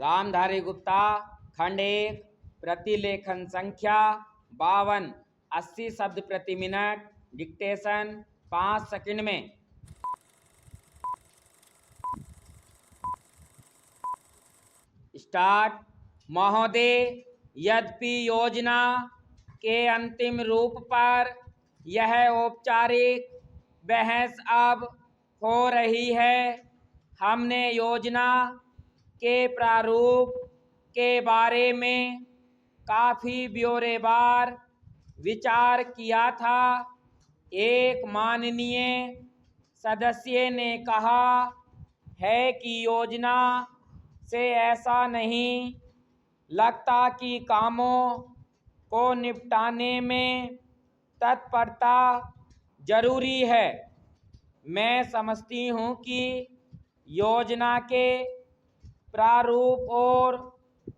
रामधारी गुप्ता, खंड 1, प्रतिलेखन संख्या 52, 80 शब्द प्रति मिनट, डिक्टेशन 5 सेकंड में। स्टार्ट। महोदय, यद्यपि योजना के अंतिम रूप पर यह औपचारिक बहस अब हो रही है, हमने योजना के प्रारूप के बारे में काफ़ी ब्यौरेवार विचार किया था। एक माननीय सदस्य ने कहा है कि योजना से ऐसा नहीं लगता कि कामों को निपटाने में तत्परता जरूरी है। मैं समझती हूँ कि योजना के प्रारूप और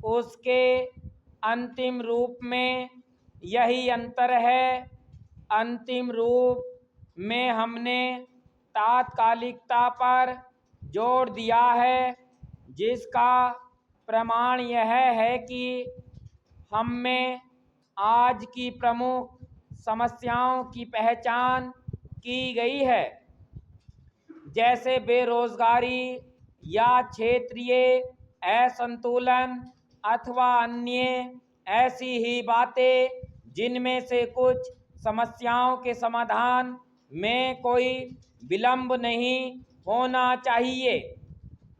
उसके अंतिम रूप में यही अंतर है। अंतिम रूप में हमने तात्कालिकता पर जोर दिया है, जिसका प्रमाण यह है कि हम में आज की प्रमुख समस्याओं की पहचान की गई है, जैसे बेरोजगारी या क्षेत्रीय असंतुलन अथवा अन्य ऐसी ही बातें जिनमें से कुछ समस्याओं के समाधान में कोई विलंब नहीं होना चाहिए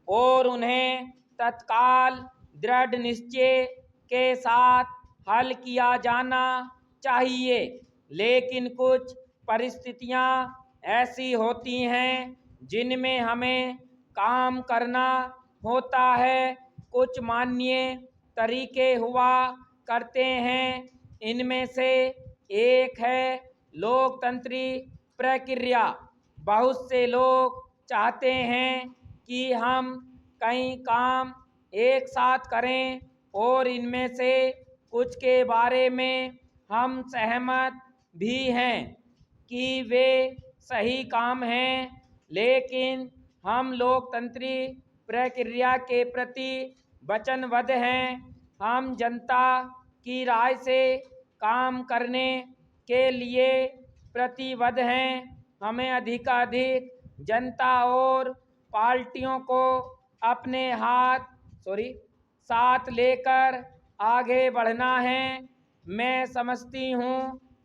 और उन्हें तत्काल दृढ़ निश्चय के साथ हल किया जाना चाहिए। लेकिन कुछ परिस्थितियां ऐसी होती हैं जिनमें हमें काम करना होता है। कुछ मान्य तरीके हुआ करते हैं, इनमें से एक है लोकतांत्रिक प्रक्रिया। बहुत से लोग चाहते हैं कि हम कई काम एक साथ करें और इनमें से कुछ के बारे में हम सहमत भी हैं कि वे सही काम हैं, लेकिन हम लोकतांत्रिक प्रक्रिया के प्रति वचनबद्ध हैं। हम जनता की राय से काम करने के लिए प्रतिबद्ध हैं। हमें अधिकाधिक जनता और पार्टियों को अपने साथ लेकर आगे बढ़ना है। मैं समझती हूँ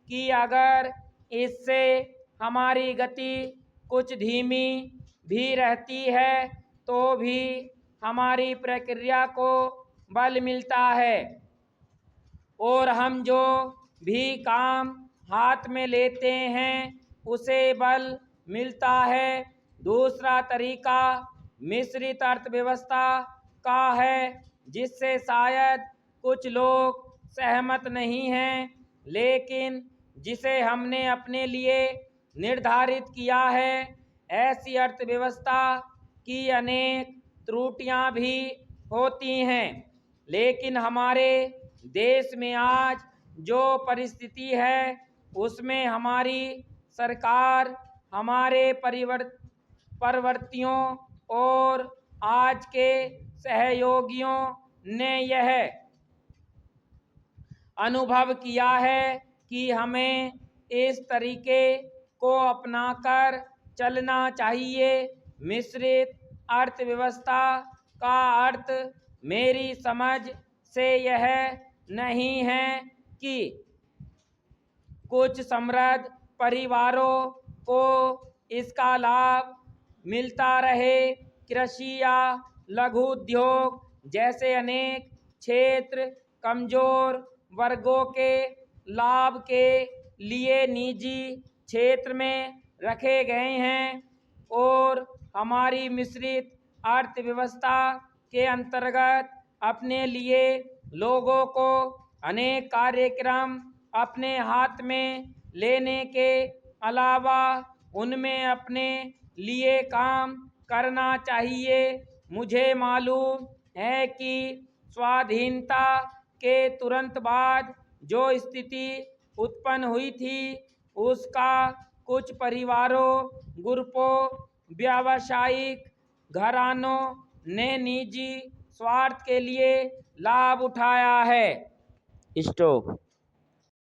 कि अगर इससे हमारी गति कुछ धीमी भी रहती है तो भी हमारी प्रक्रिया को बल मिलता है और हम जो भी काम हाथ में लेते हैं उसे बल मिलता है। दूसरा तरीका मिश्रित अर्थव्यवस्था का है, जिससे शायद कुछ लोग सहमत नहीं हैं, लेकिन जिसे हमने अपने लिए निर्धारित किया है। ऐसी अर्थव्यवस्था की अनेक त्रुटियां भी होती हैं, लेकिन हमारे देश में आज जो परिस्थिति है उसमें हमारी सरकार, हमारे परवर्तियों और आज के सहयोगियों ने यह अनुभव किया है कि हमें इस तरीके को अपनाकर चलना चाहिए। मिश्रित अर्थव्यवस्था का अर्थ मेरी समझ से यह नहीं है कि कुछ समृद्ध परिवारों को इसका लाभ मिलता रहे। कृषि या लघु उद्योग जैसे अनेक क्षेत्र कमजोर वर्गों के लाभ के लिए निजी क्षेत्र में रखे गए हैं और हमारी मिश्रित अर्थव्यवस्था के अंतर्गत अपने लिए लोगों को अनेक कार्यक्रम अपने हाथ में लेने के अलावा उनमें अपने लिए काम करना चाहिए। मुझे मालूम है कि स्वाधीनता के तुरंत बाद जो स्थिति उत्पन्न हुई थी उसका कुछ परिवारों, ग्रुपों, व्यावसायिक घरानों ने निजी स्वार्थ के लिए लाभ उठाया है। स्टॉप।